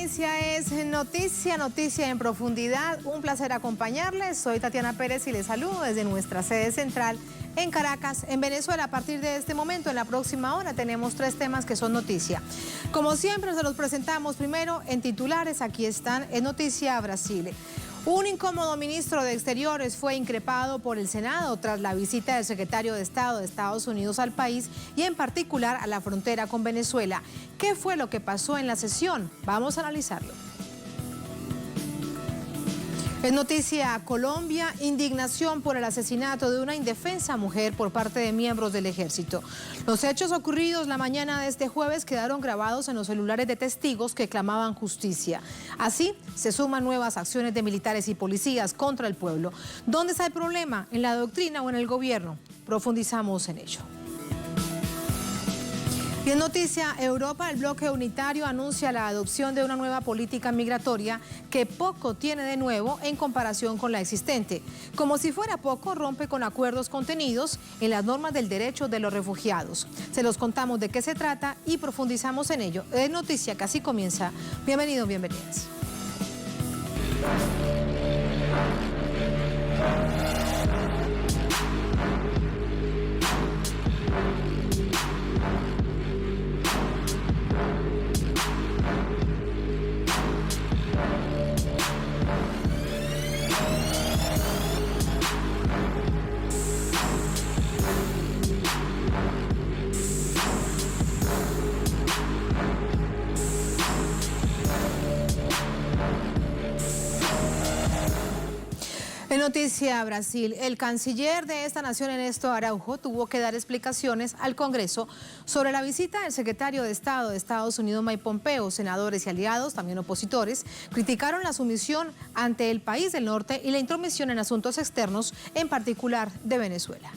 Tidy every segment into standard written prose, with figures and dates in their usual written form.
primicia es noticia en profundidad. Un placer acompañarles. Soy Tatiana Pérez y les saludo desde nuestra sede central en Caracas, en Venezuela. A partir de este momento, en la próxima hora, tenemos 3 temas que son noticia. Como siempre, se los presentamos primero en titulares. Aquí están en Noticia Brasil. Un incómodo ministro de Exteriores fue increpado por el Senado tras la visita del secretario de Estado de Estados Unidos al país y en particular a la frontera con Venezuela. ¿Qué fue lo que pasó en la sesión? Vamos a analizarlo. En Noticia Colombia, indignación por el asesinato de una indefensa mujer por parte de miembros del ejército. Los hechos ocurridos la mañana de este jueves quedaron grabados en los celulares de testigos que clamaban justicia. Así se suman nuevas acciones de militares y policías contra el pueblo. ¿Dónde está el problema? ¿En la doctrina o en el gobierno? Profundizamos en ello. Y en Noticia Europa, el bloque unitario anuncia la adopción de una nueva política migratoria que poco tiene de nuevo en comparación con la existente. Como si fuera poco, rompe con acuerdos contenidos en las normas del derecho de los refugiados. Se los contamos de qué se trata y profundizamos en ello. Es noticia que así comienza. Bienvenidos, bienvenidas. En Noticia Brasil, el canciller de esta nación, Ernesto Araujo, tuvo que dar explicaciones al Congreso sobre la visita del secretario de Estado de Estados Unidos, Mike Pompeo. Senadores y aliados, también opositores, criticaron la sumisión ante el país del norte y la intromisión en asuntos externos, en particular de Venezuela.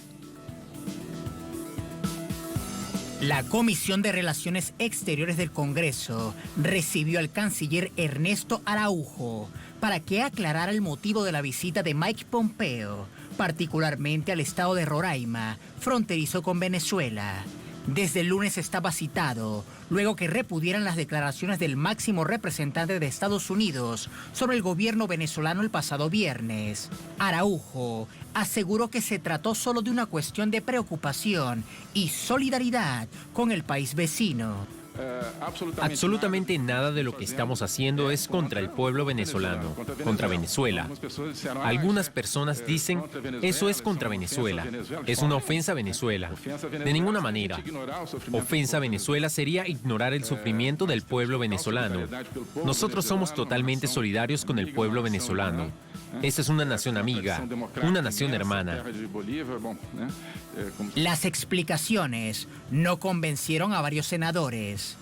La Comisión de Relaciones Exteriores del Congreso recibió al canciller Ernesto Araujo para que aclarara el motivo de la visita de Mike Pompeo, particularmente al estado de Roraima, fronterizo con Venezuela. Desde el lunes estaba citado, luego que repudieran las declaraciones del máximo representante de Estados Unidos sobre el gobierno venezolano el pasado viernes. Araujo aseguró que se trató solo de una cuestión de preocupación y solidaridad con el país vecino. Absolutamente nada de lo que estamos haciendo es contra el pueblo venezolano, contra Venezuela. Algunas personas dicen, eso es contra Venezuela, es una ofensa a Venezuela. De ninguna manera. Ofensa a Venezuela sería ignorar el sufrimiento del pueblo venezolano. Nosotros somos totalmente solidarios con el pueblo venezolano. Esa es una nación amiga, una nación hermana. Las explicaciones no convencieron a varios senadores.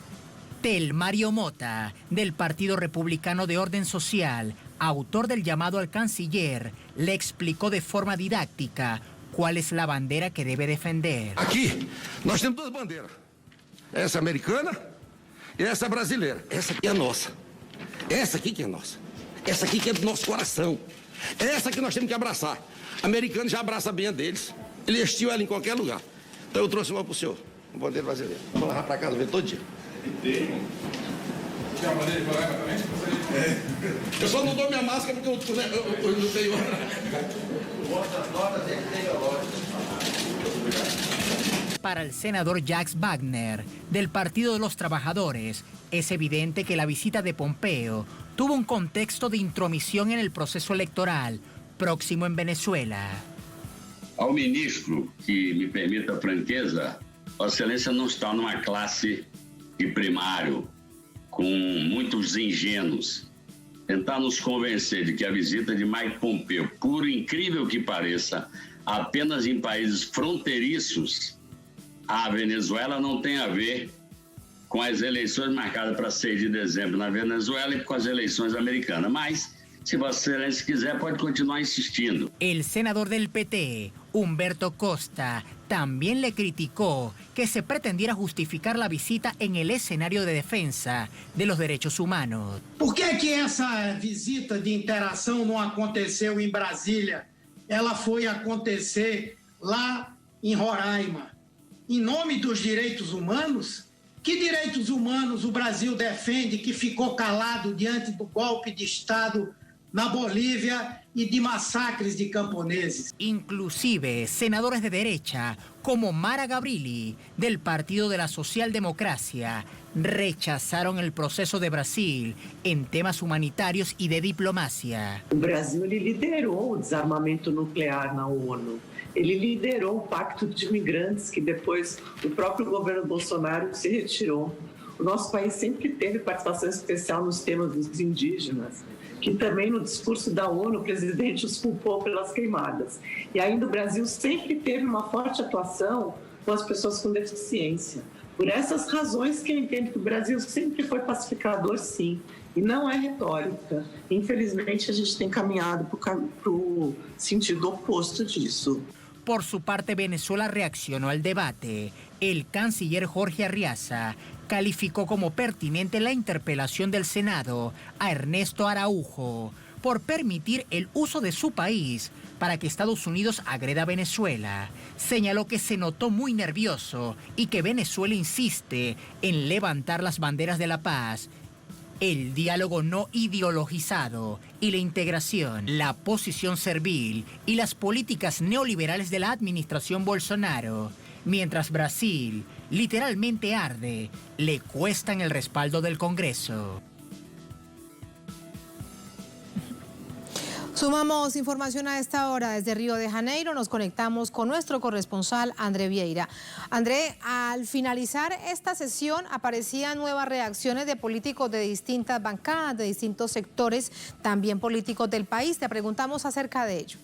Mario Mota, del Partido Republicano de Orden Social, autor del llamado al canciller, le explicó de forma didáctica cuál es la bandera que debe defender. Aquí nós temos 2 bandeiras. Essa americana e essa brasileira. Essa aqui é nossa. Essa aqui que é nossa. Essa aqui que é do nosso coração. Essa que nós temos que abraçar. O americano já abraça bem a deles. Ele vestiu ela em qualquer lugar. Então eu trouxe uma pro senhor, uma bandeira brasileira. Vamos levar para casa ver todo dia. Tem uma bandeira de Roraima também? Eu só não dou minha máscara porque eu não tenho. Para el senador Jacques Wagner, del Partido de los Trabajadores, es evidente que la visita de Pompeo tuvo un contexto de intromisión en el proceso electoral próximo en Venezuela. Ao ministro, que me permita a franqueza, Vossa Excelência não está numa classe de primário com muitos ingênuos. Tentar nos convencer de que a visita de Mike Pompeo, por incrível que pareça, apenas em países fronteiriços à Venezuela não tem a ver com as eleições marcadas para 6 de dezembro na Venezuela e com as eleições americanas. Mas, se Vossa Excelência quiser, pode continuar insistindo. El senador del PT, Humberto Costa, también le criticó que se pretendiera justificar la visita en el escenario de defensa de los derechos humanos. Por que essa visita de interação não aconteceu em Brasília? Ela foi acontecer lá em Roraima. Em nome dos direitos humanos, Que direitos humanos o Brasil defende que ficou calado diante do golpe de Estado na Bolívia y de masacres de camponeses? Inclusive, senadores de derecha, como Mara Gabrilli, del Partido de la Socialdemocracia, rechazaron el proceso de Brasil en temas humanitarios y de diplomacia. O Brasil ele liderou o desarmamento nuclear na ONU. Ele liderou o Pacto de Imigrantes, que depois o próprio governo Bolsonaro se retirou. O nosso país sempre teve participação especial nos temas dos indígenas, que também no discurso da ONU o presidente os culpou pelas queimadas. E ainda o Brasil sempre teve uma forte atuação com as pessoas com deficiência. Por essas razões que eu entendo que o Brasil sempre foi pacificador, sim, e não é retórica. Infelizmente, a gente tem caminhado para o sentido oposto disso. Por su parte, Venezuela reaccionó al debate. El canciller Jorge Arriaza calificó como pertinente la interpelación del Senado a Ernesto Araujo por permitir el uso de su país para que Estados Unidos agreda a Venezuela. Señaló que se notó muy nervioso y que Venezuela insiste en levantar las banderas de la paz, el diálogo no ideologizado y la integración, la posición servil y las políticas neoliberales de la administración Bolsonaro, mientras Brasil literalmente arde, le cuestan el respaldo del Congreso. Sumamos información a esta hora desde Río de Janeiro. Nos conectamos con nuestro corresponsal André Vieira. André, al finalizar esta sesión aparecían nuevas reacciones de políticos de distintas bancadas, de distintos sectores, también políticos del país. Te preguntamos acerca de ello.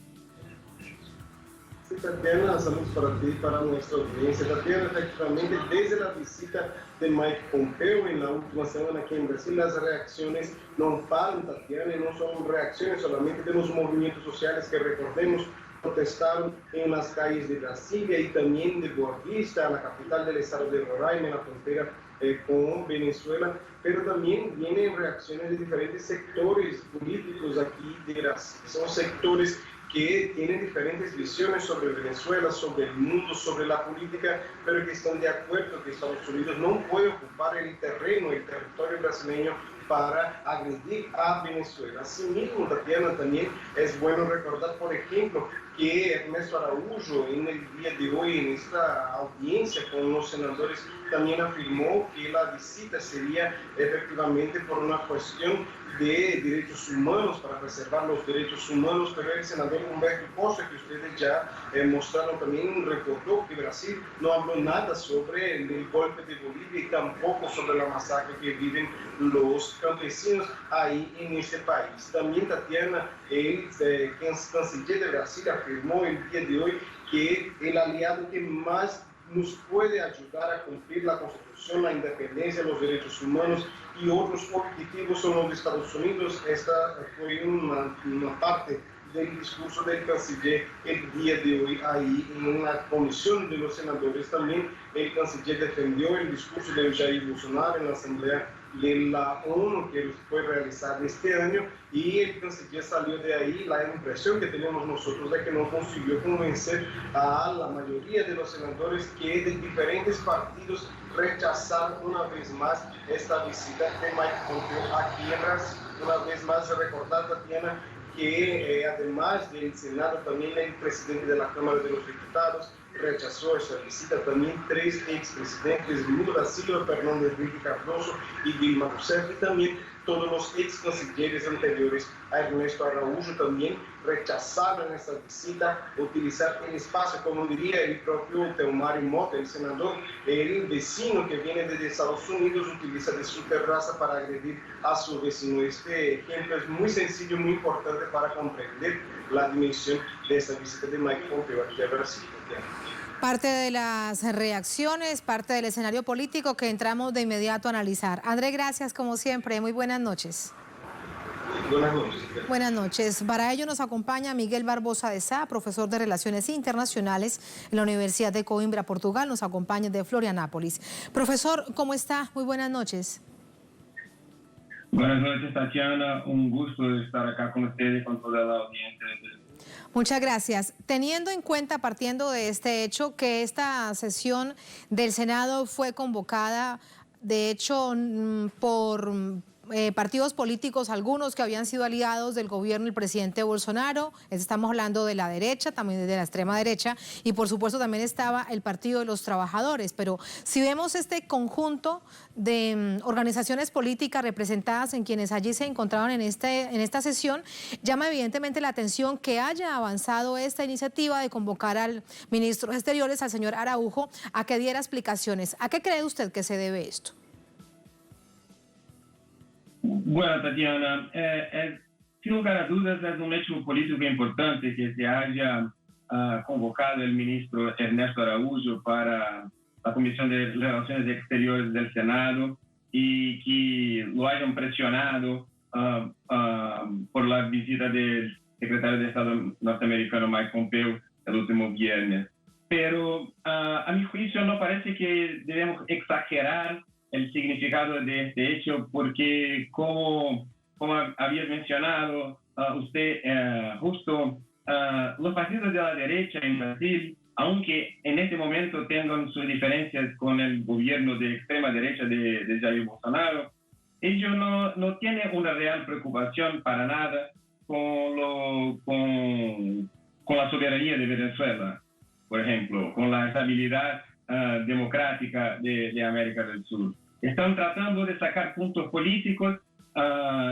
Sí, Tatiana, saludos para ti y para nuestra audiencia. Tatiana, efectivamente, desde la visita de Mike Pompeo en la última semana aquí en Brasil, las reacciones no paran, Tatiana, y no son reacciones solamente de los movimientos sociales que, recordemos, protestaron en las calles de Brasilia y también de Boa Vista, la capital del estado de Roraima, en la frontera con Venezuela, pero también vienen reacciones de diferentes sectores políticos aquí de Brasil. Son sectores que tienen diferentes visiones sobre Venezuela, sobre el mundo, sobre la política, pero que están de acuerdo que Estados Unidos no puede ocupar el terreno, el territorio brasileño para agredir a Venezuela. Asimismo, Tatiana, también es bueno recordar, por ejemplo, que Ernesto Araújo en el día de hoy, en esta audiencia con los senadores, también afirmó que la visita sería efectivamente por una cuestión de derechos humanos, para preservar los derechos humanos, pero el senador Humberto Costa, que ustedes ya mostraron también, recordó que Brasil no habló nada sobre el golpe de Bolivia y tampoco sobre la masacre que viven los campesinos ahí en este país. También Tatiana, el canciller de Brasil, afirmó el día de hoy que el aliado que más nos puede ayudar a cumplir la Constitución, la independencia, los derechos humanos y otros objetivos son los Estados Unidos. Esta fue una parte del discurso del canciller el día de hoy ahí en la comisión de los senadores. También el canciller defendió el discurso de Jair Bolsonaro en la Asamblea de la ONU que fue realizada este año, y el canciller salió de ahí la impresión que tenemos nosotros de que no consiguió convencer a la mayoría de los senadores que de diferentes partidos rechazaron una vez más esta visita de Mike Pompeo aquí en Brasil. Una vez más recordar, Tatiana, que además del Senado, también el presidente de la Cámara de los Diputados rechazó esa visita. También 3 expresidentes, Lula da Silva, Fernando Henrique Cardoso y Dilma Rousseff, y también todos los ex cancilleres anteriores a Ernesto Araújo también rechazaron esta visita, utilizar el espacio, como diría el propio Teomario Mota, el senador, el vecino que viene desde Estados Unidos, utiliza de su terraza para agredir a su vecino. Este ejemplo es muy sencillo, muy importante para comprender la dimensión de esta visita de Mike Pompeo aquí a Brasil. Parte de las reacciones, parte del escenario político que entramos de inmediato a analizar. André, gracias como siempre. Muy buenas noches. Buenas noches. Buenas noches. Para ello nos acompaña Miguel Barbosa de Sá, profesor de Relaciones Internacionales en la Universidad de Coimbra, Portugal. Nos acompaña de Florianápolis. Profesor, ¿cómo está? Muy buenas noches. Buenas noches, Tatiana. Un gusto estar acá con ustedes y con toda la audiencia. Muchas gracias. Teniendo en cuenta, partiendo de este hecho, que esta sesión del Senado fue convocada de hecho, por partidos políticos, algunos que habían sido aliados del gobierno del presidente Bolsonaro. Estamos hablando de la derecha, también de la extrema derecha, y por supuesto también estaba el Partido de los Trabajadores. Pero si vemos este conjunto de organizaciones políticas representadas en quienes allí se encontraban en esta sesión, llama evidentemente la atención que haya avanzado esta iniciativa de convocar al ministro de Exteriores, al señor Araujo, a que diera explicaciones. ¿A qué cree usted que se debe esto? Bueno, Tatiana, sin lugar a dudas es un hecho político importante que se haya convocado el ministro Ernesto Araújo para la Comisión de Relaciones Exteriores del Senado y que lo hayan presionado por la visita del secretario de Estado norteamericano Mike Pompeo el último viernes. Pero a mi juicio no parece que debemos exagerar el significado de este hecho, porque como había mencionado usted, justo los partidos de la derecha en Brasil, aunque en este momento tengan sus diferencias con el gobierno de extrema derecha de Jair Bolsonaro, ellos no tienen una real preocupación para nada con la soberanía de Venezuela, por ejemplo, con la estabilidad democrática de América del Sur. Están tratando de sacar puntos políticos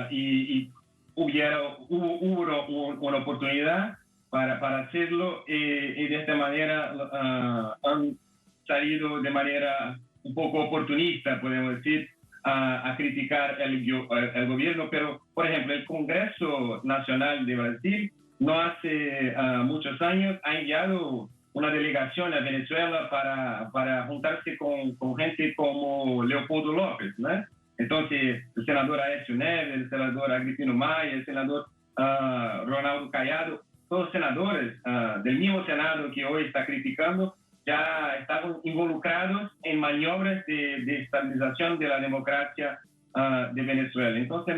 y hubo una oportunidad para hacerlo y de esta manera han salido de manera un poco oportunista, podemos decir, a criticar el gobierno. Pero, por ejemplo, el Congreso Nacional de Brasil no hace muchos años ha enviado una delegación a Venezuela para juntarse con gente como Leopoldo López, ¿no? Entonces, el senador Aécio Neves, el senador Agripino Maia, el senador Ronaldo Cayado, todos senadores del mismo Senado que hoy está criticando, ya estaban involucrados en maniobras de estabilización de la democracia de Venezuela. Entonces,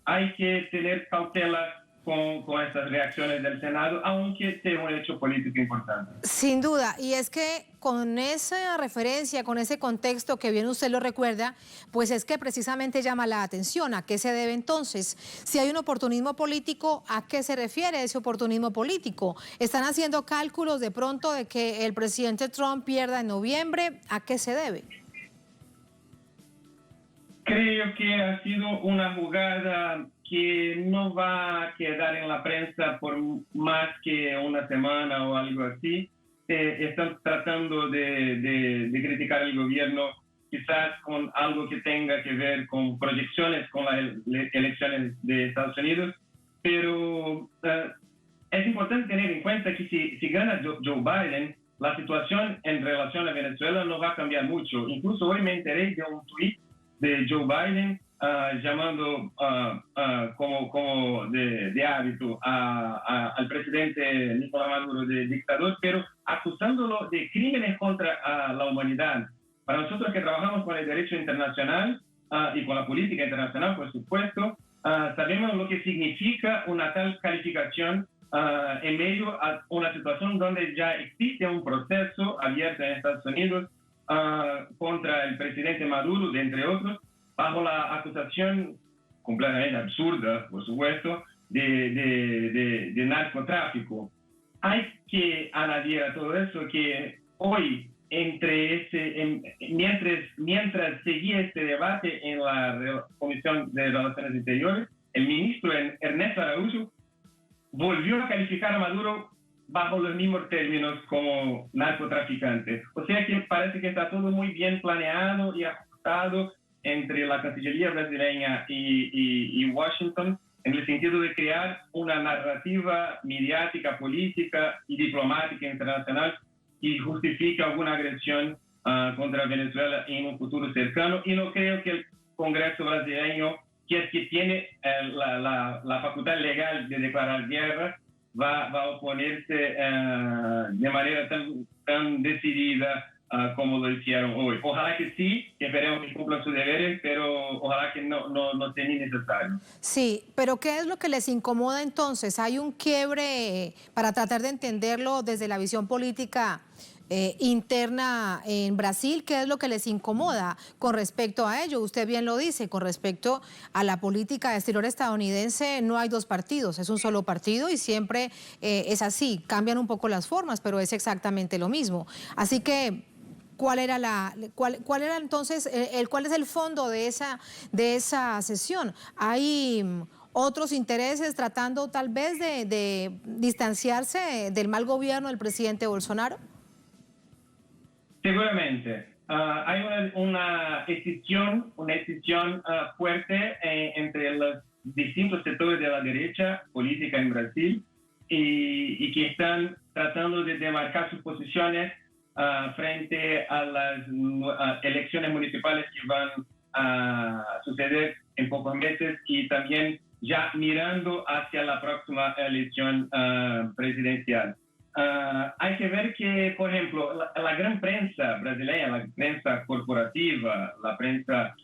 hay que tener cautela con estas reacciones del Senado, aunque sea un hecho político importante. Sin duda, y es que con esa referencia, con ese contexto que bien usted lo recuerda, pues es que precisamente llama la atención. ¿A qué se debe entonces? Si hay un oportunismo político, ¿a qué se refiere ese oportunismo político? ¿Están haciendo cálculos de pronto de que el presidente Trump pierda en noviembre? ¿A qué se debe? Creo que ha sido una jugada que no va a quedar en la prensa por más que una semana o algo así. Están tratando de criticar al gobierno, quizás con algo que tenga que ver con proyecciones con las elecciones de Estados Unidos, pero es importante tener en cuenta que si gana Joe Biden, la situación en relación a Venezuela no va a cambiar mucho. Incluso hoy me enteré de un tuit de Joe Biden llamando como de hábito al presidente Nicolás Maduro de dictador, pero acusándolo de crímenes contra la humanidad. Para nosotros que trabajamos con el derecho internacional y con la política internacional, por supuesto, sabemos lo que significa una tal calificación en medio a una situación donde ya existe un proceso abierto en Estados Unidos contra el presidente Maduro, de entre otros, bajo la acusación completamente absurda, por supuesto, de narcotráfico. Hay que añadir a todo eso que hoy, mientras seguía este debate en la Comisión de Relaciones Exteriores, el ministro Ernesto Araújo volvió a calificar a Maduro bajo los mismos términos como narcotraficante. O sea que parece que está todo muy bien planeado y ajustado entre la Cancillería brasileña y Washington, en el sentido de crear una narrativa mediática, política y diplomática internacional que justifique alguna agresión contra Venezuela en un futuro cercano. Y no creo que el Congreso brasileño, que es que tiene la facultad legal de declarar guerra, va a oponerse de manera tan decidida como lo hicieron hoy. Ojalá que sí, que esperemos que cumplan sus deberes, pero ojalá que no sea ni necesario. Sí, pero ¿qué es lo que les incomoda entonces? ¿Hay un quiebre para tratar de entenderlo desde la visión política interna en Brasil. ¿Qué es lo que les incomoda con respecto a ello? Usted bien lo dice, con respecto a la política exterior estadounidense no hay dos partidos, es un solo partido y siempre es así. Cambian un poco las formas, pero es exactamente lo mismo. Así que, ¿cuál era entonces, cuál es el fondo de esa sesión? ¿Hay otros intereses tratando tal vez de distanciarse del mal gobierno del presidente Bolsonaro? Seguramente. Hay una decisión fuerte entre los distintos sectores de la derecha política en Brasil y que están tratando de demarcar sus posiciones frente a las elecciones municipales que van a suceder en pocos meses y también ya mirando hacia la próxima elección presidencial. Hay que ver que, por ejemplo, la gran prensa brasileña, la prensa corporativa, la prensa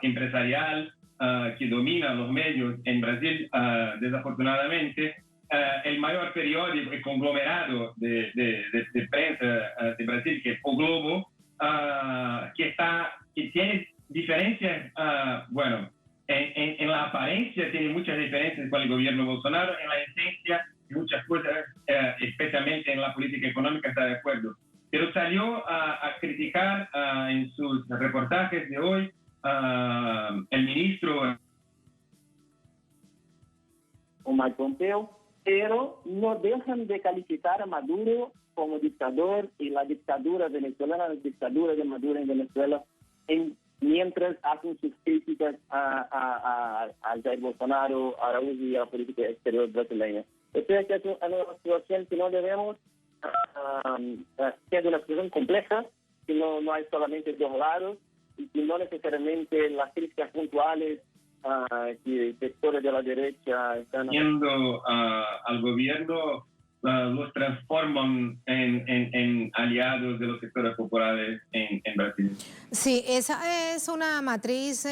empresarial que domina los medios en Brasil, desafortunadamente, el mayor periódico, el conglomerado de prensa de Brasil, que es O Globo, que tiene diferencias, en la apariencia tiene muchas diferencias con el gobierno Bolsonaro, en la esencia muchas cosas, especialmente en la política económica, está de acuerdo. Pero salió a criticar en sus reportajes de hoy el ministro Mike Pompeo, pero no dejan de calificar a Maduro como dictador y la dictadura venezolana, la dictadura de Maduro en Venezuela, mientras hacen sus críticas a Jair Bolsonaro, a Araújo y a la política exterior brasileña. Yo creo que es una situación que no debemos, que es una situación compleja, que no hay solamente dos lados y que no necesariamente las críticas puntuales que sectores de la derecha están haciendo al gobierno los transforman en aliados de los sectores populares en Brasil. Sí, esa es una matriz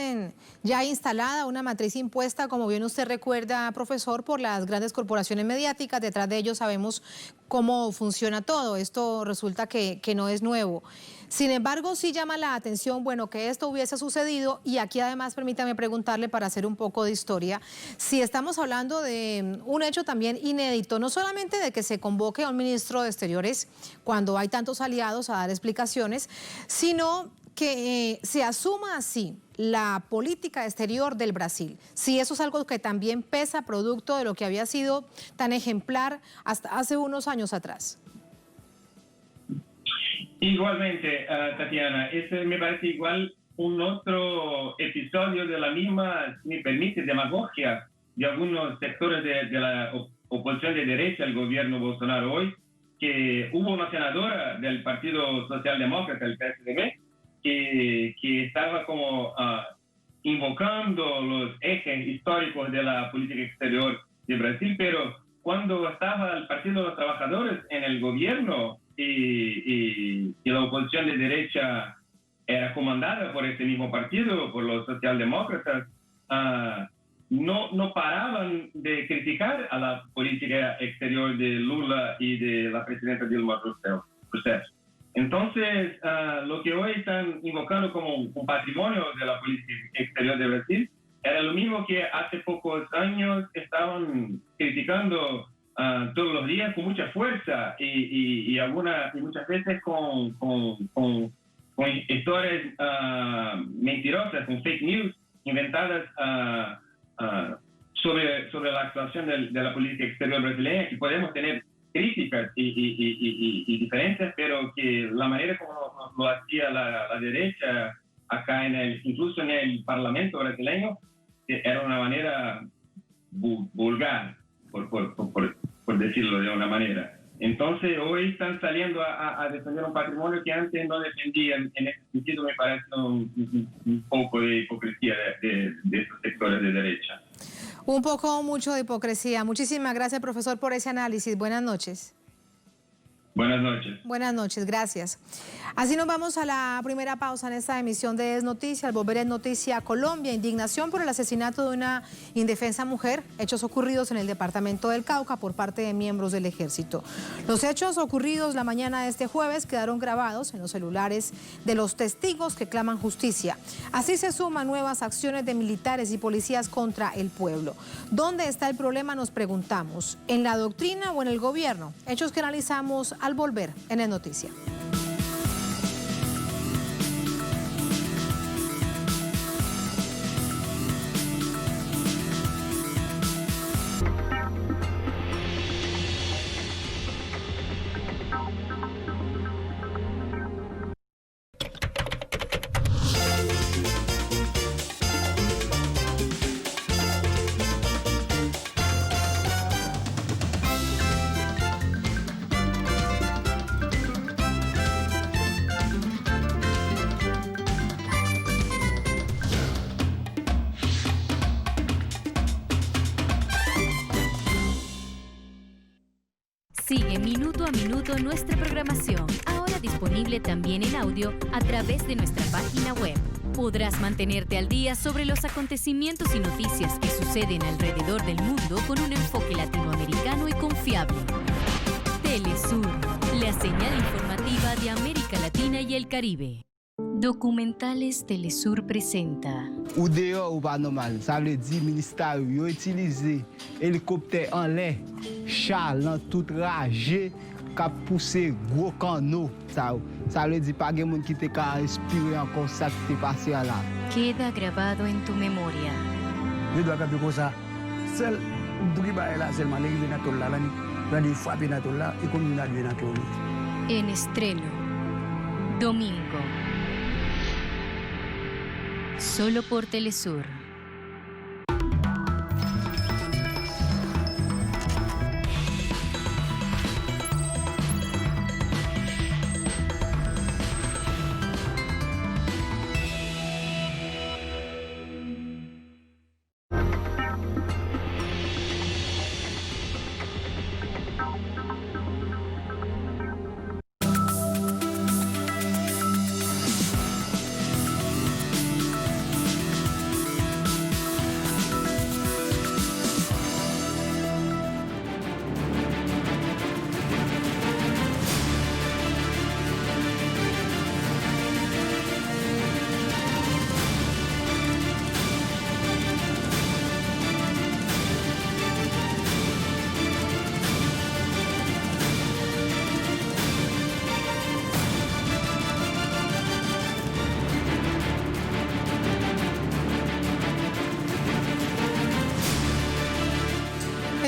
ya instalada, una matriz impuesta, como bien usted recuerda, profesor, por las grandes corporaciones mediáticas. Detrás de ellos sabemos cómo funciona todo. Esto resulta que no es nuevo. Sin embargo, sí llama la atención, bueno, que esto hubiese sucedido, y aquí además permítame preguntarle para hacer un poco de historia, si estamos hablando de un hecho también inédito, no solamente de que se convoque a un ministro de Exteriores cuando hay tantos aliados a dar explicaciones, sino que se asuma así la política exterior del Brasil. Si eso es algo que también pesa producto de lo que había sido tan ejemplar hasta hace unos años atrás. Igualmente, Tatiana, ese me parece igual un otro episodio de la misma, si me permite, demagogia de algunos sectores de la oposición de derecha al gobierno Bolsonaro hoy, que hubo una senadora del Partido Socialdemócrata, el PSDB, que estaba como invocando los ejes históricos de la política exterior de Brasil, pero cuando estaba el Partido de los Trabajadores en el gobierno y la oposición de derecha era comandada por ese mismo partido, por los socialdemócratas, no paraban de criticar a la política exterior de Lula y de la presidenta Dilma Rousseff. Entonces, lo que hoy están invocando como un patrimonio de la política exterior de Brasil era lo mismo que hace pocos años estaban criticando todos los días con mucha fuerza y muchas veces con historias mentirosas, con fake news inventadas sobre la actuación de la política exterior brasileña, que podemos tener críticas y diferencias, pero que la manera como lo hacía la derecha acá incluso en el Parlamento brasileño era una manera vulgar, por decirlo de una manera. Entonces hoy están saliendo a defender un patrimonio que antes no defendían. En ese sentido me parece un poco de hipocresía de estos sectores de derecha. Un poco mucho de hipocresía. Muchísimas gracias, profesor, por ese análisis. Buenas noches. Buenas noches. Buenas noches, gracias. Así nos vamos a la primera pausa en esta emisión de Es Noticia. Al volver en Noticia Colombia, indignación por el asesinato de una indefensa mujer, hechos ocurridos en el departamento del Cauca por parte de miembros del ejército. Los hechos ocurridos la mañana de este jueves quedaron grabados en los celulares de los testigos que claman justicia. Así se suman nuevas acciones de militares y policías contra el pueblo. ¿Dónde está el problema? Nos preguntamos. ¿En la doctrina o en el gobierno? Hechos que analizamos al volver en Es Noticia. Sigue minuto a minuto nuestra programación, ahora disponible también en audio a través de nuestra página web. Podrás mantenerte al día sobre los acontecimientos y noticias que suceden alrededor del mundo con un enfoque latinoamericano y confiable. Telesur, la señal informativa de América Latina y el Caribe. Documentales Telesur presenta. Ou dehors ou pas normal, ça veut dire ministère yo utilisé hélicoptère en l'air, char dans tout ragé, cap pousser gros canot, ça veut dire pas gen moun qui te ka respirer encore ça qui t'est passé là. Queda grabado en tu memoria. Yo dois capter cosa, seul bouki ba là seulement les vient tout là là ni frappe na tout là et comme na vient tout. En estreno. Domingo. Solo por Telesur.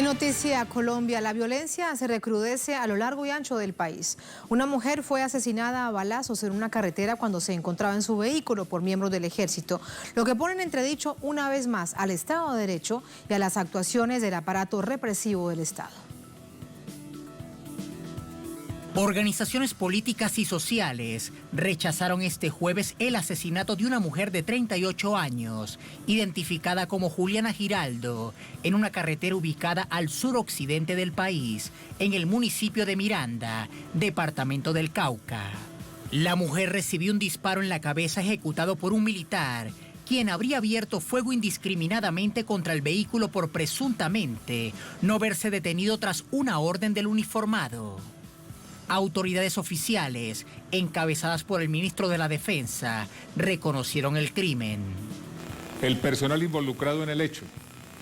Noticia Colombia, la violencia se recrudece a lo largo y ancho del país. Una mujer fue asesinada a balazos en una carretera cuando se encontraba en su vehículo por miembros del ejército, lo que pone en entredicho una vez más al Estado de Derecho y a las actuaciones del aparato represivo del Estado. Organizaciones políticas y sociales rechazaron este jueves el asesinato de una mujer de 38 años, identificada como Juliana Giraldo, en una carretera ubicada al suroccidente del país, en el municipio de Miranda, departamento del Cauca. La mujer recibió un disparo en la cabeza ejecutado por un militar, quien habría abierto fuego indiscriminadamente contra el vehículo por presuntamente no verse detenido tras una orden del uniformado. Autoridades oficiales, encabezadas por el ministro de la Defensa, reconocieron el crimen. El personal involucrado en el hecho,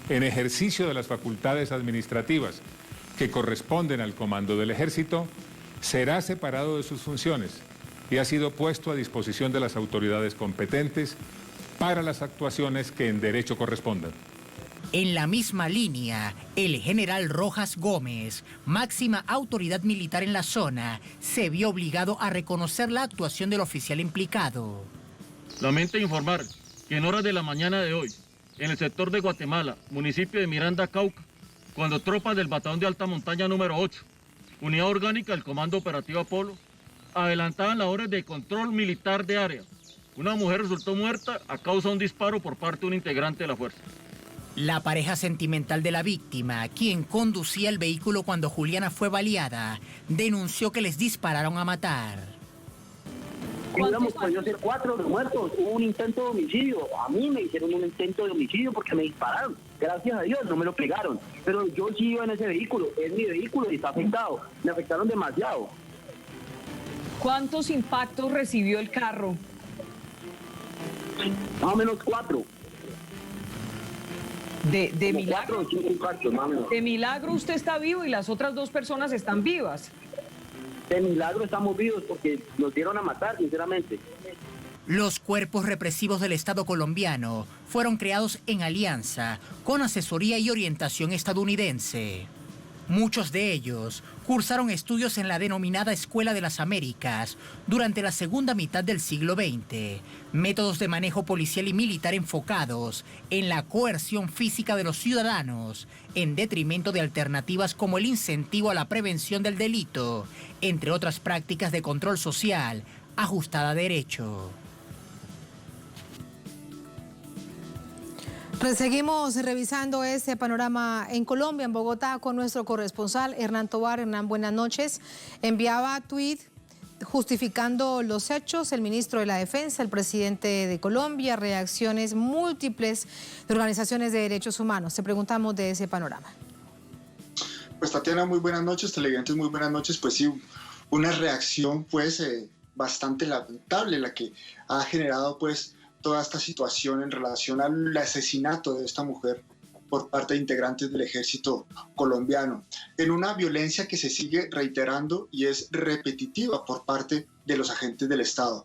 en ejercicio de las facultades administrativas que corresponden al comando del Ejército, será separado de sus funciones y ha sido puesto a disposición de las autoridades competentes para las actuaciones que en derecho correspondan. En la misma línea, el general Rojas Gómez, máxima autoridad militar en la zona, se vio obligado a reconocer la actuación del oficial implicado. Lamento informar que en horas de la mañana de hoy, en el sector de Guatemala, municipio de Miranda, Cauca, cuando tropas del Batallón de Alta Montaña número 8, unidad orgánica del Comando Operativo Apolo, adelantaban labores de control militar de área. Una mujer resultó muerta a causa de un disparo por parte de un integrante de la fuerza. La pareja sentimental de la víctima, quien conducía el vehículo cuando Juliana fue baleada, denunció que les dispararon a matar. Hubiéramos podido ser 4 los muertos. Hubo un intento de homicidio. A mí me hicieron un intento de homicidio porque me dispararon. Gracias a Dios no me lo pegaron. Pero yo sí iba en ese vehículo. Es mi vehículo y está afectado. Me afectaron demasiado. ¿Cuántos impactos recibió el carro? Más o menos 4. De milagro. 4 o 5 impactos, más o menos. De milagro usted está vivo y las otras 2 personas están vivas. De milagro estamos vivos porque nos dieron a matar, sinceramente. Los cuerpos represivos del Estado colombiano fueron creados en alianza con asesoría y orientación estadounidense. Muchos de ellos cursaron estudios en la denominada Escuela de las Américas durante la segunda mitad del siglo XX. Métodos de manejo policial y militar enfocados en la coerción física de los ciudadanos, en detrimento de alternativas como el incentivo a la prevención del delito, entre otras prácticas de control social ajustada a derecho. Seguimos revisando este panorama en Colombia, en Bogotá, con nuestro corresponsal Hernán Tovar. Hernán, buenas noches. Enviaba tuit justificando los hechos el ministro de la Defensa, el presidente de Colombia, reacciones múltiples de organizaciones de derechos humanos. Te preguntamos de ese panorama. Pues Tatiana, muy buenas noches, televidentes, muy buenas noches. Pues sí, una reacción pues bastante lamentable la que ha generado pues toda esta situación en relación al asesinato de esta mujer por parte de integrantes del ejército colombiano, en una violencia que se sigue reiterando y es repetitiva por parte de los agentes del Estado.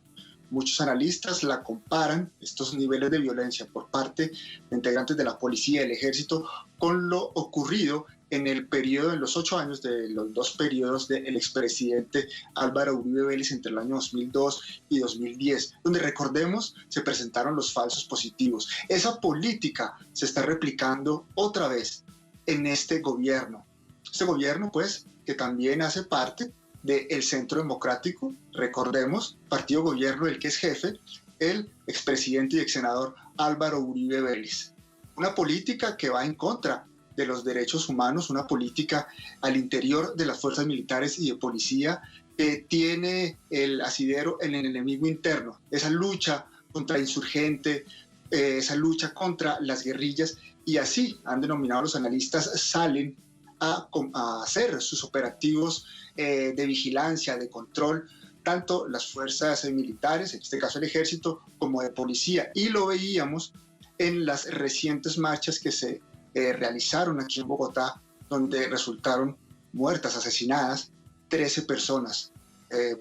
Muchos analistas la comparan, estos niveles de violencia por parte de integrantes de la policía y del ejército, con lo ocurrido en el periodo, en los 8 años de los 2 periodos del expresidente Álvaro Uribe Vélez entre el año 2002 y 2010, donde, recordemos, se presentaron los falsos positivos. Esa política se está replicando otra vez en este gobierno. Este gobierno, pues, que también hace parte del Centro Democrático, recordemos, partido gobierno del que es jefe, el expresidente y exsenador Álvaro Uribe Vélez. Una política que va en contra de los derechos humanos, una política al interior de las fuerzas militares y de policía que tiene el asidero en el enemigo interno, esa lucha contra el insurgente, esa lucha contra las guerrillas, y así han denominado los analistas, salen a hacer sus operativos de vigilancia, de control, tanto las fuerzas militares, en este caso el ejército, como de policía, y lo veíamos en las recientes marchas que se realizaron aquí en Bogotá, donde resultaron muertas, asesinadas 13 personas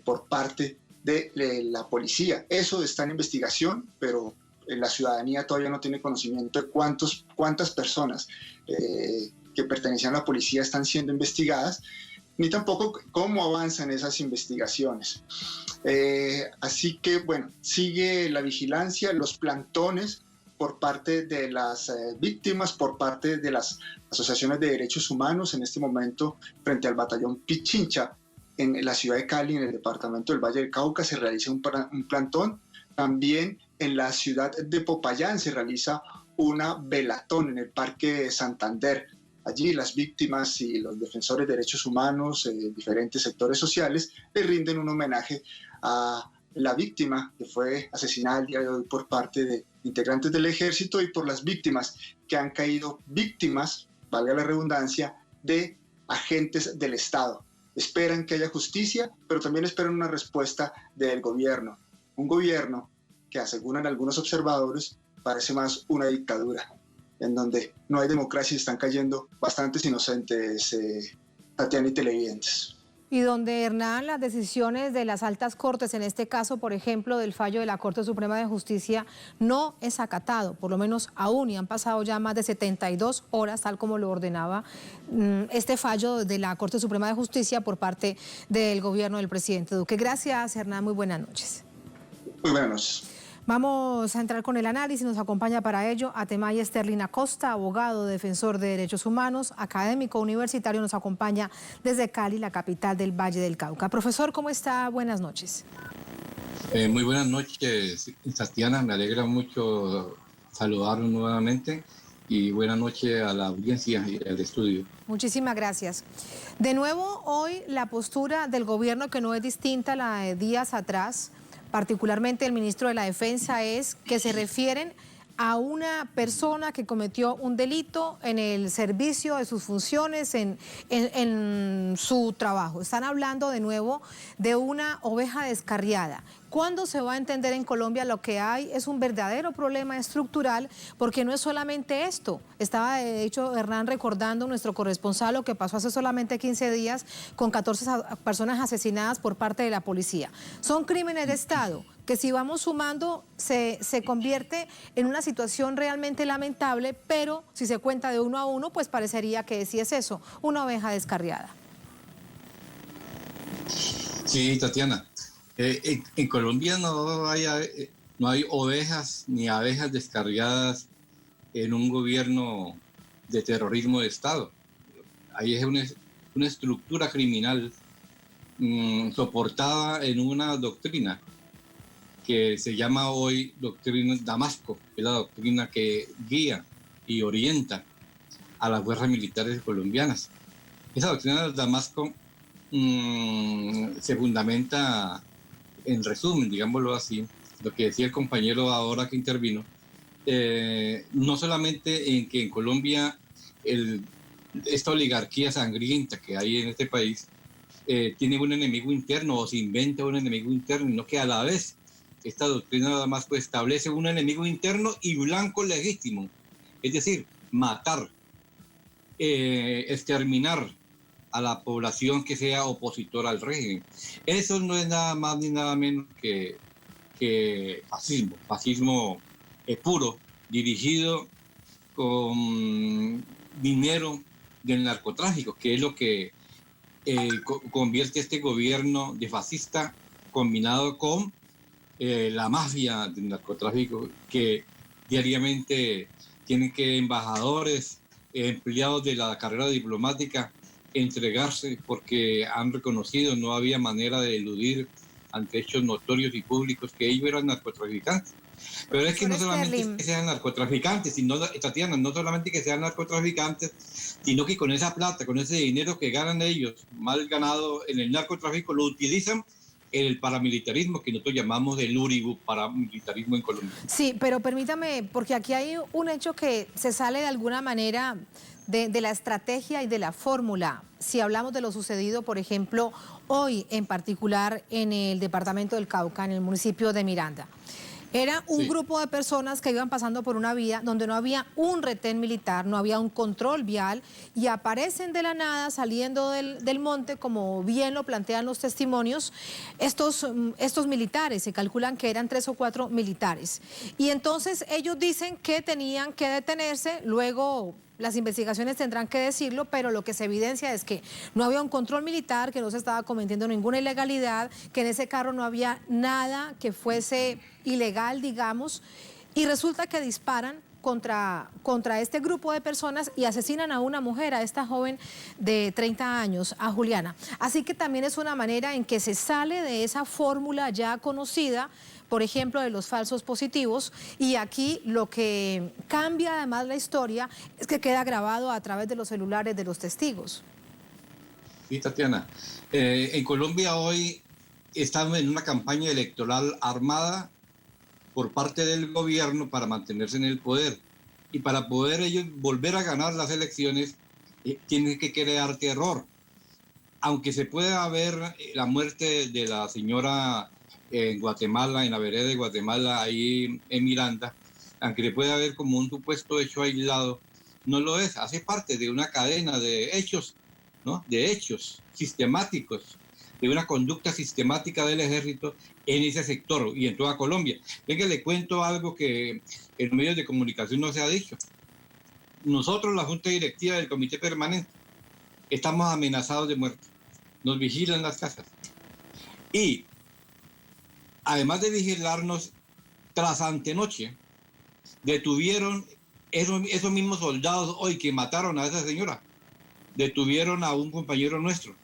por parte de la policía. Eso está en investigación, pero la ciudadanía todavía no tiene conocimiento de cuántas personas que pertenecían a la policía están siendo investigadas, ni tampoco cómo avanzan esas investigaciones. Así que, bueno, sigue la vigilancia, los plantones por parte de las víctimas, por parte de las asociaciones de derechos humanos. En este momento, frente al batallón Pichincha, en la ciudad de Cali, en el departamento del Valle del Cauca, se realiza un plantón. También en la ciudad de Popayán se realiza una velatón en el Parque Santander. Allí las víctimas y los defensores de derechos humanos, diferentes sectores sociales, le rinden un homenaje a la víctima que fue asesinada el día de hoy por parte de integrantes del ejército y por las víctimas que han caído víctimas, valga la redundancia, de agentes del Estado. Esperan que haya justicia, pero también esperan una respuesta del gobierno. Un gobierno que, aseguran algunos observadores, parece más una dictadura, en donde no hay democracia y están cayendo bastantes inocentes, Tatiana y televidentes. Y donde, Hernán, las decisiones de las altas cortes, en este caso, por ejemplo, del fallo de la Corte Suprema de Justicia, no es acatado, por lo menos aún, y han pasado ya más de 72 horas, tal como lo ordenaba este fallo de la Corte Suprema de Justicia por parte del gobierno del presidente Duque. Gracias, Hernán, muy buenas noches. Muy buenas noches. Vamos a entrar con el análisis, nos acompaña para ello Atemaya Sterling Acosta, abogado, defensor de derechos humanos, académico universitario, nos acompaña desde Cali, la capital del Valle del Cauca. Profesor, ¿cómo está? Buenas noches. Muy buenas noches, Tatiana, me alegra mucho saludarlo nuevamente y buenas noches a la audiencia y al estudio. Muchísimas gracias. De nuevo, hoy la postura del gobierno, que no es distinta a la de días atrás, particularmente el ministro de la Defensa, es que se refieren a una persona que cometió un delito en el servicio de sus funciones, en su trabajo. Están hablando de nuevo de una oveja descarriada. ¿Cuándo se va a entender en Colombia lo que hay? Es un verdadero problema estructural, porque no es solamente esto. Estaba, de hecho, Hernán recordando, nuestro corresponsal, lo que pasó hace solamente 15 días con 14 personas asesinadas por parte de la policía. Son crímenes de Estado que, si vamos sumando, se convierte en una situación realmente lamentable, pero si se cuenta de uno a uno, pues parecería que sí es eso, una oveja descarriada. Sí, Tatiana. En Colombia no hay ovejas ni abejas descarriadas en un gobierno de terrorismo de Estado. Ahí es una estructura criminal soportada en una doctrina que se llama hoy doctrina Damasco, que es la doctrina que guía y orienta a las fuerzas militares colombianas. Esa doctrina de Damasco se fundamenta, en resumen, digámoslo así, lo que decía el compañero ahora que intervino, no solamente en que en Colombia esta oligarquía sangrienta que hay en este país tiene un enemigo interno o se inventa un enemigo interno, sino que a la vez esta doctrina de Damasco establece un enemigo interno y blanco legítimo, es decir, matar, exterminar a la población que sea opositora al régimen. Eso no es nada más ni nada menos que fascismo puro, dirigido con dinero del narcotráfico, que es lo que convierte este gobierno de fascista combinado con la mafia del narcotráfico, que diariamente tienen que embajadores, empleados de la carrera diplomática, entregarse porque han reconocido, no había manera de eludir ante hechos notorios y públicos que ellos eran narcotraficantes. Pero es que no solamente es que sean narcotraficantes, sino, Tatiana, no solamente que sean narcotraficantes, sino que con esa plata, con ese dinero que ganan ellos, mal ganado en el narcotráfico, lo utilizan en el paramilitarismo, que nosotros llamamos el Uribú, paramilitarismo en Colombia. Sí, pero permítame, porque aquí hay un hecho que se sale de alguna manera de la estrategia y de la fórmula. Si hablamos de lo sucedido, por ejemplo, hoy en particular en el departamento del Cauca, en el municipio de Miranda. Era un grupo de personas que iban pasando por una vía donde no había un retén militar, no había un control vial, y aparecen de la nada, saliendo del monte, como bien lo plantean los testimonios, estos militares. Se calculan que eran 3 o 4 militares. Y entonces ellos dicen que tenían que detenerse, luego las investigaciones tendrán que decirlo, pero lo que se evidencia es que no había un control militar, que no se estaba cometiendo ninguna ilegalidad, que en ese carro no había nada que fuese ilegal, digamos, y resulta que disparan contra este grupo de personas y asesinan a una mujer, a esta joven de 30 años, a Juliana. Así que también es una manera en que se sale de esa fórmula ya conocida, por ejemplo, de los falsos positivos, y aquí lo que cambia además la historia es que queda grabado a través de los celulares de los testigos. Sí, Tatiana. En Colombia hoy estamos en una campaña electoral armada por parte del gobierno para mantenerse en el poder. Y para poder ellos volver a ganar las elecciones, tienen que crear terror. Aunque se pueda ver la muerte de la señora en Guatemala, en la vereda de Guatemala, ahí en Miranda, aunque le puede haber como un supuesto hecho aislado, no lo es, hace parte de una cadena de hechos, ¿no? De hechos sistemáticos, de una conducta sistemática del ejército en ese sector y en toda Colombia. Venga, le cuento algo que en los medios de comunicación no se ha dicho. Nosotros, la Junta Directiva del Comité Permanente, estamos amenazados de muerte. Nos vigilan las casas. Y además de vigilarnos, tras antenoche, detuvieron esos mismos soldados hoy que mataron a esa señora. Detuvieron a un compañero nuestro,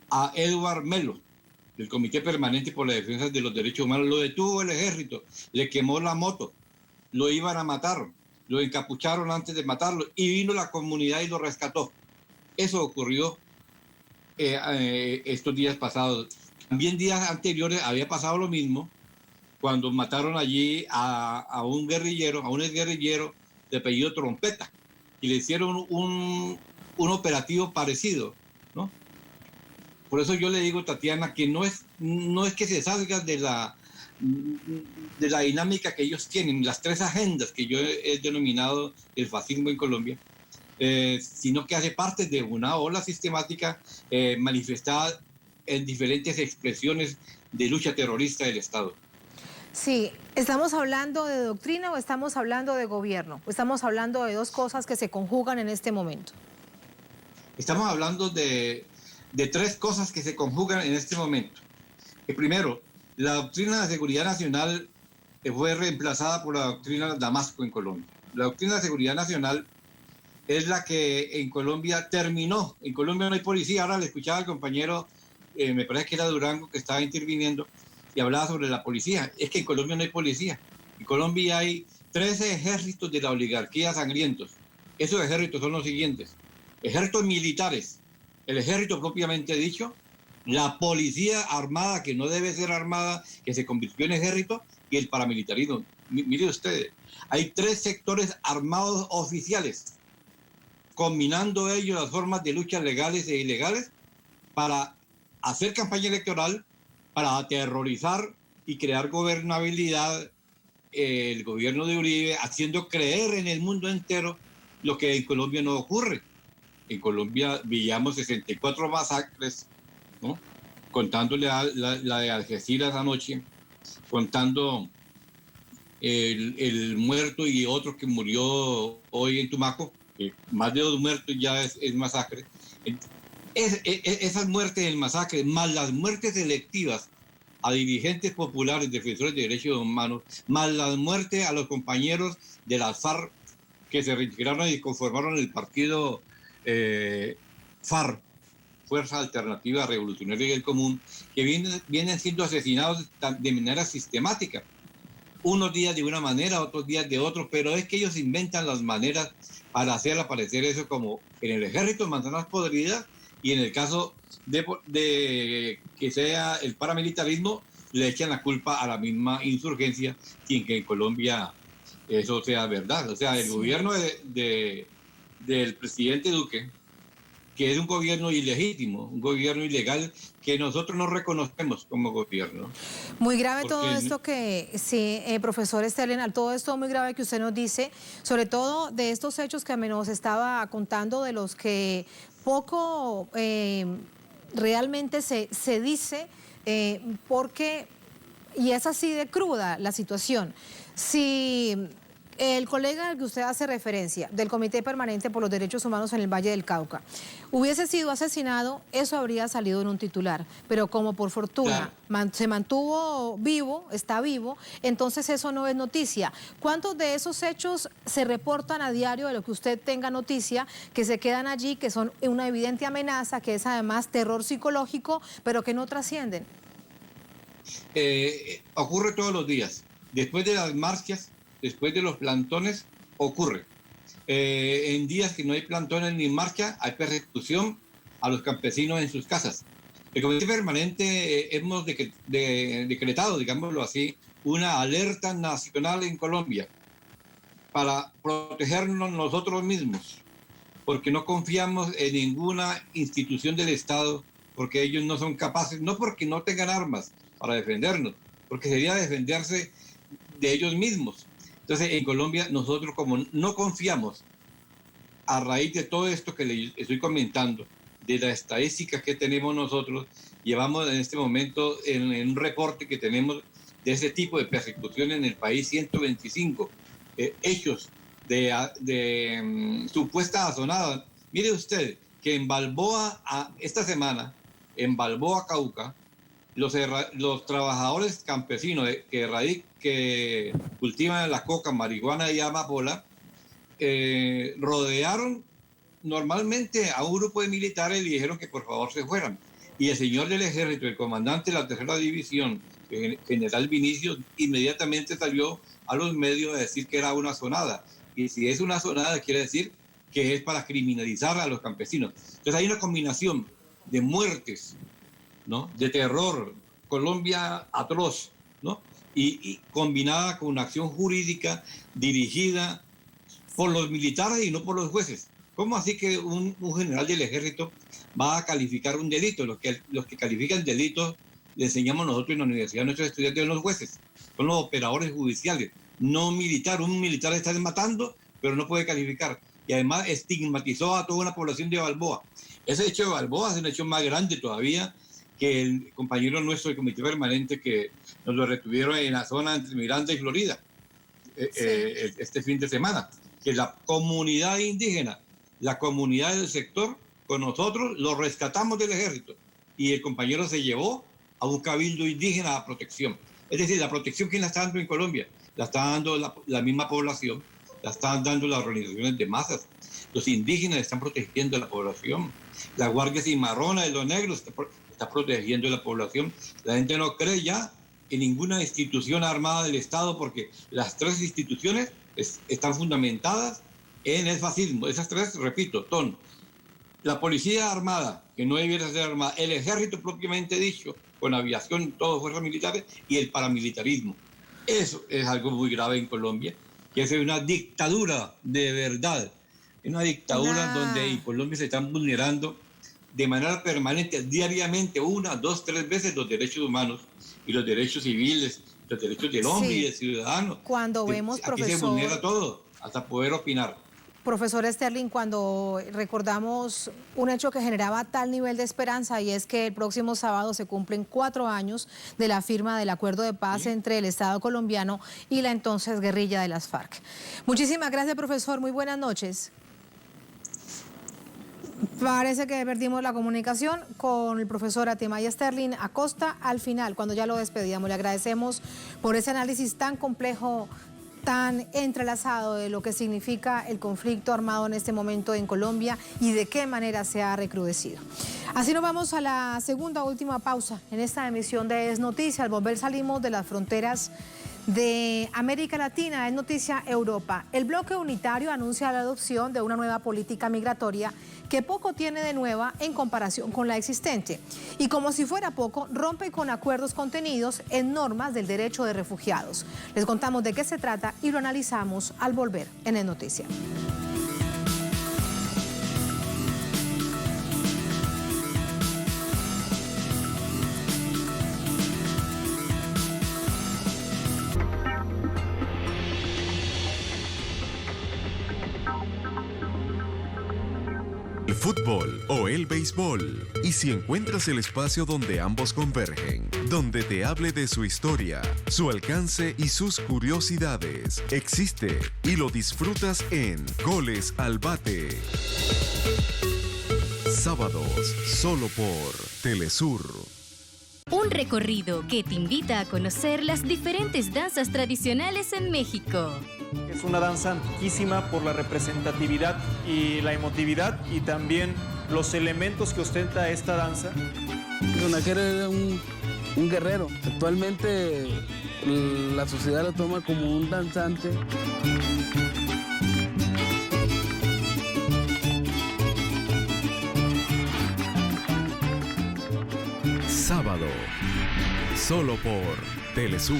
a Edward Melo, del Comité Permanente por la Defensa de los Derechos Humanos. Lo detuvo el ejército, le quemó la moto, lo iban a matar, lo encapucharon antes de matarlo y vino la comunidad y lo rescató. Eso ocurrió estos días pasados. También días anteriores había pasado lo mismo cuando mataron allí a un exguerrillero de apellido Trompeta y le hicieron un operativo parecido, ¿no? Por eso yo le digo, Tatiana, que no es que se salga de la dinámica que ellos tienen, las 3 agendas que yo he denominado el fascismo en Colombia, sino que hace parte de una ola sistemática manifestada en diferentes expresiones de lucha terrorista del Estado. Sí, ¿estamos hablando de doctrina o estamos hablando de gobierno? ¿O estamos hablando de 2 cosas que se conjugan en este momento? Estamos hablando de 3 cosas que se conjugan en este momento. Primero, la doctrina de seguridad nacional fue reemplazada por la doctrina Damasco en Colombia. La doctrina de seguridad nacional es la que en Colombia terminó. En Colombia no hay policía. Ahora le escuchaba al compañero, me parece que era Durango, que estaba interviniendo y hablaba sobre la policía. Es que en Colombia no hay policía. En Colombia hay 13 ejércitos de la oligarquía sangrientos. Esos ejércitos son los siguientes: ejércitos militares, el ejército propiamente dicho, la policía armada, que no debe ser armada, que se convirtió en ejército, y el paramilitarismo. Mire ustedes, hay 3 sectores armados oficiales, combinando ellos las formas de lucha legales e ilegales para hacer campaña electoral, para aterrorizar y crear gobernabilidad, el gobierno de Uribe, haciendo creer en el mundo entero lo que en Colombia no ocurre. En Colombia veíamos 64 masacres, ¿no? Contándole la de Algeciras anoche, contando el muerto y otro que murió hoy en Tumaco, que más de 2 muertos ya es masacre. Esas muertes del masacre, más las muertes selectivas a dirigentes populares, defensores de derechos humanos, más las muertes a los compañeros de las FARC que se reintegraron y conformaron el partido FARC, Fuerza Alternativa Revolucionaria del Común, que vienen siendo asesinados de manera sistemática. Unos días de una manera, otros días de otro, pero es que ellos inventan las maneras para hacer aparecer eso, como en el ejército manzanas podridas, y en el caso de que sea el paramilitarismo, le echan la culpa a la misma insurgencia, sin que en Colombia eso sea verdad. O sea, el gobierno del presidente Duque, que es un gobierno ilegítimo, un gobierno ilegal que nosotros no reconocemos como gobierno. Muy grave todo esto que, sí, profesor Sterling, todo esto muy grave que usted nos dice, sobre todo de estos hechos que nos estaba contando, de los que poco realmente se dice, porque, y es así de cruda la situación. Si el colega al que usted hace referencia, del Comité Permanente por los Derechos Humanos en el Valle del Cauca, hubiese sido asesinado, eso habría salido en un titular, pero como por fortuna se mantuvo vivo, está vivo, entonces eso no es noticia. ¿Cuántos de esos hechos se reportan a diario, de lo que usted tenga noticia, que se quedan allí, que son una evidente amenaza, que es además terror psicológico, pero que no trascienden? Ocurre todos los días. Después de las marchas, después de los plantones, ocurre. En días que no hay plantones ni marcha, hay persecución a los campesinos en sus casas. El Comité Permanente hemos decretado, digámoslo así, una alerta nacional en Colombia para protegernos nosotros mismos, porque no confiamos en ninguna institución del Estado, porque ellos no son capaces, no porque no tengan armas para defendernos, porque sería defenderse de ellos mismos. Entonces, en Colombia, nosotros como no confiamos, a raíz de todo esto que les estoy comentando, de las estadísticas que tenemos nosotros, llevamos en este momento en un reporte que tenemos de ese tipo de persecución en el país, 125 hechos de supuesta azonada. Mire usted que en Balboa, esta semana, en Balboa, Cauca, los trabajadores campesinos que cultivan la coca, marihuana y amapola, rodearon normalmente a un grupo de militares y dijeron que por favor se fueran. Y el señor del ejército, el comandante de la 3ª división, el general Vinicius, inmediatamente salió a los medios a decir que era una azonada. Y si es una zonada, quiere decir que es para criminalizar a los campesinos. Entonces hay una combinación de muertes, ¿no? De terror, Colombia atroz, ¿no? Y combinada con una acción jurídica dirigida por los militares y no por los jueces. ¿Cómo así que un general del ejército va a calificar un delito? Los que califican delitos le enseñamos nosotros en la universidad a nuestros estudiantes, de los jueces, son los operadores judiciales, no militar. Un militar está matando, pero no puede calificar. Y además estigmatizó a toda una población de Balboa. Ese hecho de Balboa es un hecho más grande todavía que el compañero nuestro del comité permanente que nos lo retuvieron en la zona entre Miranda y Florida este fin de semana. Que la comunidad indígena, la comunidad del sector, con nosotros lo rescatamos del ejército y el compañero se llevó a un cabildo indígena a protección. Es decir, la protección, ¿quién la está dando en Colombia? La está dando la misma población, la están dando las organizaciones de masas. Los indígenas están protegiendo a la población. La Guardia Cimarrona de los negros está protegiendo a la población. La gente no cree ya en ninguna institución armada del Estado porque las tres instituciones están fundamentadas en el fascismo. Esas tres, repito, son la policía armada, que no debiera ser armada, el ejército propiamente dicho, con aviación, todas fuerzas militares, y el paramilitarismo. Eso es algo muy grave en Colombia, que es una dictadura de verdad. Es una dictadura donde en Colombia se están vulnerando de manera permanente, diariamente, 1, 2, 3 veces los derechos humanos y los derechos civiles, los derechos del hombre y del ciudadano. Cuando vemos, aquí profesor, se vulnera todo, hasta poder opinar. Profesor Sterling, cuando recordamos un hecho que generaba tal nivel de esperanza, y es que el próximo sábado se cumplen 4 años de la firma del acuerdo de paz entre el Estado colombiano y la entonces guerrilla de las FARC. Muchísimas gracias, profesor. Muy buenas noches. Parece que perdimos la comunicación con el profesor Atimaya Sterling Acosta al final, cuando ya lo despedíamos. Le agradecemos por ese análisis tan complejo, tan entrelazado de lo que significa el conflicto armado en este momento en Colombia y de qué manera se ha recrudecido. Así nos vamos a la segunda última pausa en esta emisión de Es Noticia. Al volver salimos de las fronteras de América Latina. Es noticia Europa. El bloque unitario anuncia la adopción de una nueva política migratoria que poco tiene de nueva en comparación con la existente. Y como si fuera poco, rompe con acuerdos contenidos en normas del derecho de refugiados. Les contamos de qué se trata y lo analizamos al volver en Es Noticia. El fútbol o el béisbol. Y si encuentras el espacio donde ambos convergen, donde te hable de su historia, su alcance y sus curiosidades, existe y lo disfrutas en Goles al Bate. Sábados, solo por Telesur. Un recorrido que te invita a conocer las diferentes danzas tradicionales en México. Es una danza antiquísima por la representatividad y la emotividad y también los elementos que ostenta esta danza. Donaquero era un guerrero. Actualmente la sociedad lo toma como un danzante. Sábado, solo por Telesur.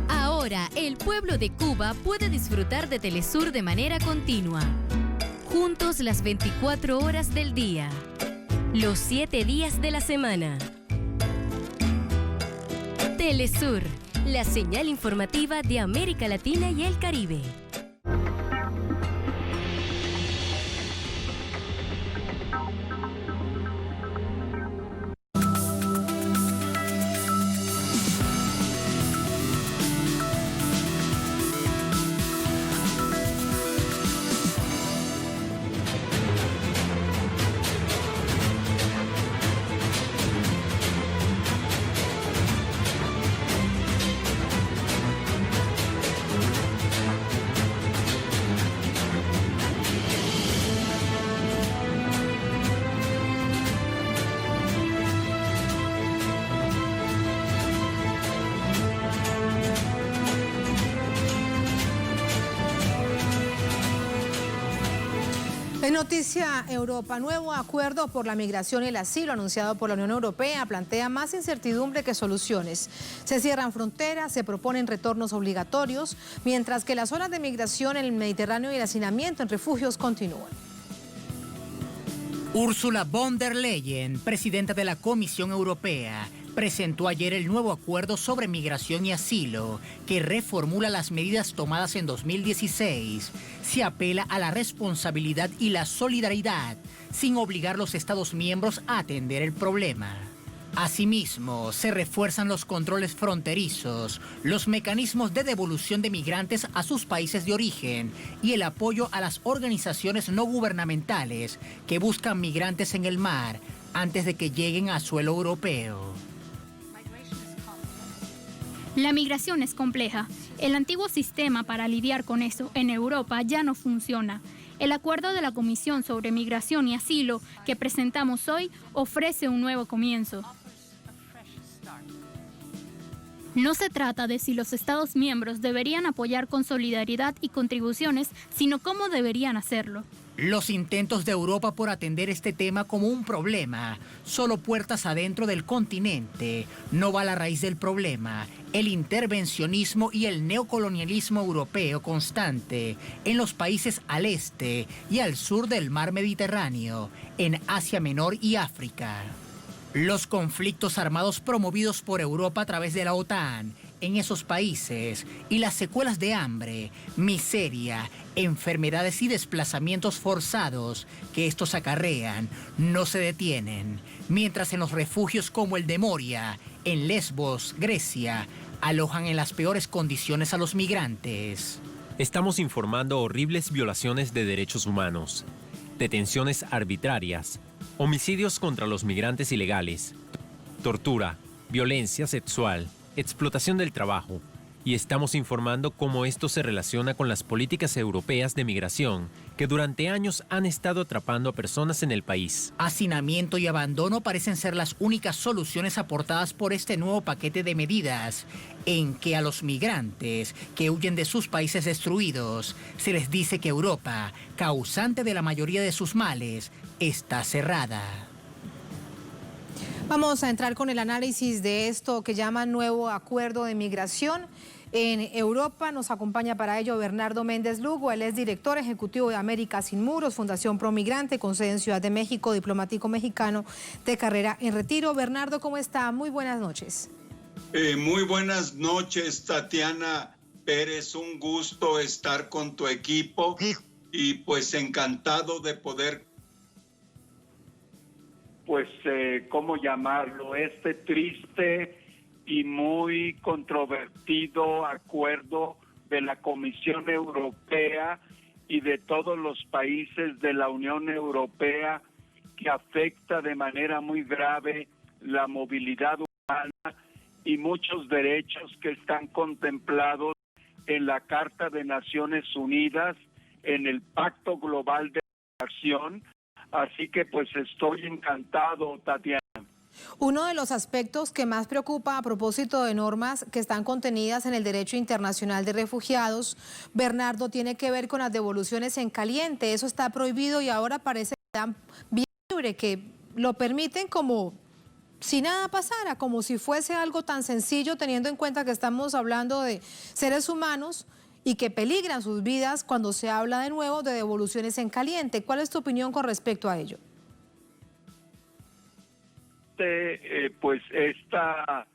Ahora, el pueblo de Cuba puede disfrutar de Telesur de manera continua. Juntos las 24 horas del día. Los 7 días de la semana. Telesur, la señal informativa de América Latina y el Caribe. En Noticia Europa, nuevo acuerdo por la migración y el asilo anunciado por la Unión Europea plantea más incertidumbre que soluciones. Se cierran fronteras, se proponen retornos obligatorios, mientras que las olas de migración en el Mediterráneo y el hacinamiento en refugios continúan. Ursula von der Leyen, presidenta de la Comisión Europea, presentó ayer el nuevo acuerdo sobre migración y asilo, que reformula las medidas tomadas en 2016. Se apela a la responsabilidad y la solidaridad, sin obligar a los Estados miembros a atender el problema. Asimismo, se refuerzan los controles fronterizos, los mecanismos de devolución de migrantes a sus países de origen y el apoyo a las organizaciones no gubernamentales que buscan migrantes en el mar antes de que lleguen a suelo europeo. La migración es compleja. El antiguo sistema para lidiar con eso en Europa ya no funciona. El acuerdo de la Comisión sobre Migración y Asilo que presentamos hoy ofrece un nuevo comienzo. No se trata de si los Estados miembros deberían apoyar con solidaridad y contribuciones, sino cómo deberían hacerlo. Los intentos de Europa por atender este tema como un problema, solo puertas adentro del continente, no va a la raíz del problema, el intervencionismo y el neocolonialismo europeo constante en los países al este y al sur del mar Mediterráneo, en Asia Menor y África. Los conflictos armados promovidos por Europa a través de la OTAN en esos países y las secuelas de hambre, miseria, enfermedades y desplazamientos forzados que estos acarrean no se detienen, mientras en los refugios como el de Moria, en Lesbos, Grecia, alojan en las peores condiciones a los migrantes. Estamos informando horribles violaciones de derechos humanos, detenciones arbitrarias, homicidios contra los migrantes ilegales, tortura, violencia sexual, explotación del trabajo, y estamos informando cómo esto se relaciona con las políticas europeas de migración que durante años han estado atrapando a personas en el país. Hacinamiento y abandono parecen ser las únicas soluciones aportadas por este nuevo paquete de medidas, en que a los migrantes que huyen de sus países destruidos se les dice que Europa, causante de la mayoría de sus males, está cerrada. Vamos a entrar con el análisis de esto que llaman nuevo acuerdo de migración en Europa. Nos acompaña para ello Bernardo Méndez Lugo. Él es director ejecutivo de América Sin Muros, Fundación Pro Migrante, con sede en Ciudad de México, diplomático mexicano de carrera en retiro. Bernardo, ¿cómo está? Muy buenas noches. Muy buenas noches, Tatiana Pérez. Un gusto estar con tu equipo y pues encantado de poder... ¿cómo llamarlo? Este triste y muy controvertido acuerdo de la Comisión Europea y de todos los países de la Unión Europea que afecta de manera muy grave la movilidad humana y muchos derechos que están contemplados en la Carta de Naciones Unidas, en el Pacto Global de Migración. Así que pues estoy encantado, Tatiana. Uno de los aspectos que más preocupa a propósito de normas que están contenidas en el derecho internacional de refugiados, Bernardo, tiene que ver con las devoluciones en caliente. Eso está prohibido y ahora parece que dan vía libre, que lo permiten como si nada pasara, como si fuese algo tan sencillo, teniendo en cuenta que estamos hablando de seres humanos y que peligran sus vidas cuando se habla de nuevo de devoluciones en caliente. ¿Cuál es tu opinión con respecto a ello? Pues esta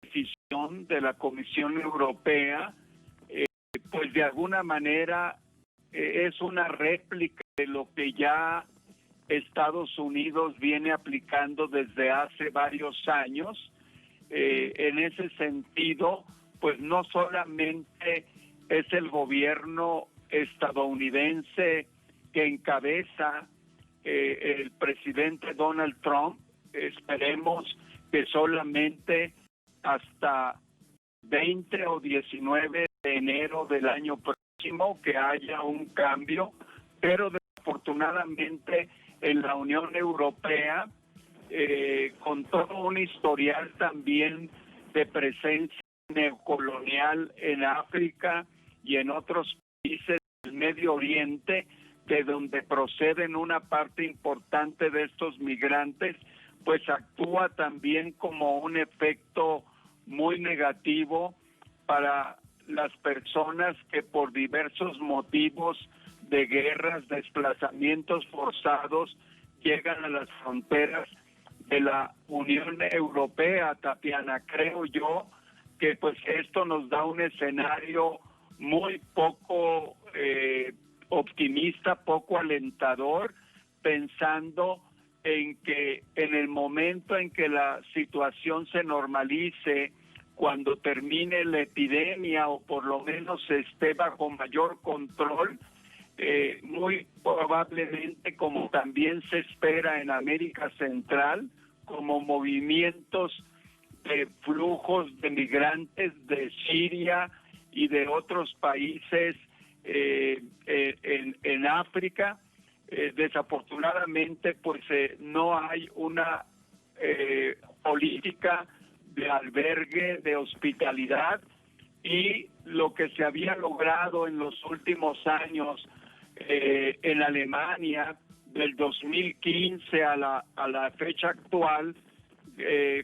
decisión de la Comisión Europea, pues de alguna manera es una réplica de lo que ya Estados Unidos viene aplicando desde hace varios años. En ese sentido, pues no solamente es el gobierno estadounidense que encabeza el presidente Donald Trump. Esperemos que solamente hasta 20 o 19 de enero del año próximo que haya un cambio, pero desafortunadamente en la Unión Europea, con todo un historial también de presencia neocolonial en África y en otros países del Medio Oriente, de donde proceden una parte importante de estos migrantes, pues actúa también como un efecto muy negativo para las personas que por diversos motivos de guerras, desplazamientos forzados, llegan a las fronteras de la Unión Europea, Tatiana. Creo yo que pues esto nos da un escenario muy poco optimista, poco alentador, pensando en que en el momento en que la situación se normalice, cuando termine la epidemia o por lo menos esté bajo mayor control, muy probablemente, como también se espera en América Central, como movimientos de flujos de migrantes de Siria y de otros países en África, desafortunadamente pues no hay una política de albergue, de hospitalidad, y lo que se había logrado en los últimos años en Alemania, del 2015 a la fecha actual,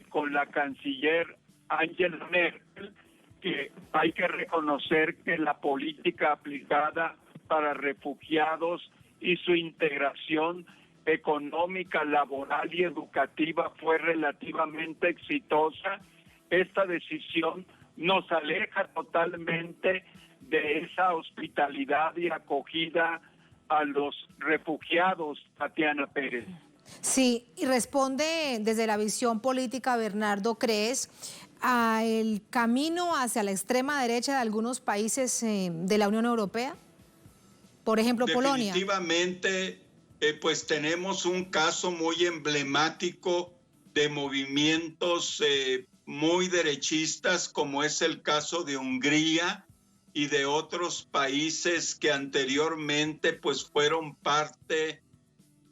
con la canciller Angela Merkel, que hay que reconocer que la política aplicada para refugiados y su integración económica, laboral y educativa fue relativamente exitosa. Esta decisión nos aleja totalmente de esa hospitalidad y acogida a los refugiados, Tatiana Pérez. Sí, y responde desde la visión política, Bernardo, ¿crees el camino hacia la extrema derecha de algunos países de la Unión Europea? Por ejemplo, Polonia. Definitivamente, pues tenemos un caso muy emblemático de movimientos muy derechistas, como es el caso de Hungría y de otros países que anteriormente pues fueron parte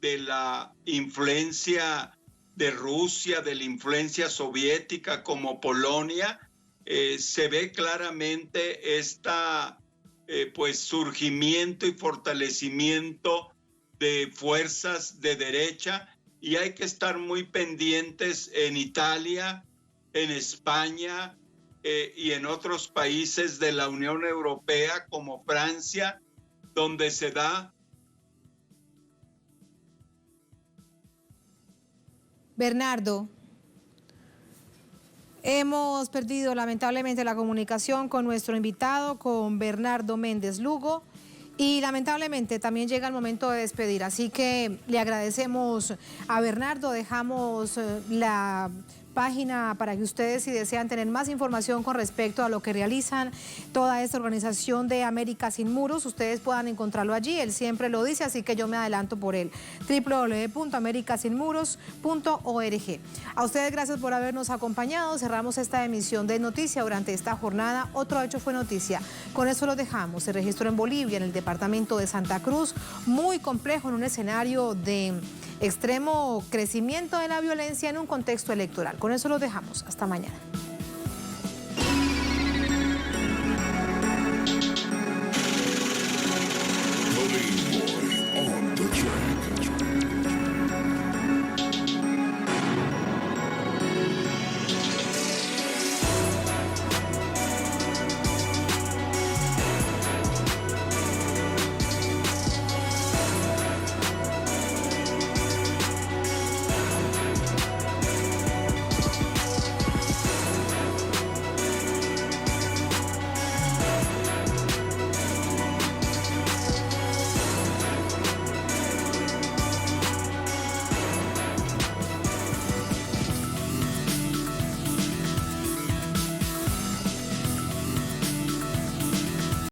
de la influencia de Rusia, de la influencia soviética, como Polonia. Se ve claramente pues surgimiento y fortalecimiento de fuerzas de derecha, y hay que estar muy pendientes en Italia, en España y en otros países de la Unión Europea como Francia, donde se da. Bernardo, hemos perdido lamentablemente la comunicación con nuestro invitado, con Bernardo Méndez Lugo, y lamentablemente también llega el momento de despedir, así que le agradecemos a Bernardo, dejamos la página para que ustedes, si desean tener más información con respecto a lo que realizan toda esta organización de América Sin Muros, ustedes puedan encontrarlo allí. Él siempre lo dice, así que yo me adelanto por él: www.americasinmuros.org. A ustedes gracias por habernos acompañado. Cerramos esta emisión de Noticia durante esta jornada. Otro hecho fue noticia. Con eso lo dejamos. Se registró en Bolivia, en el departamento de Santa Cruz, muy complejo, en un escenario de extremo crecimiento de la violencia en un contexto electoral. Con eso lo dejamos. Hasta mañana.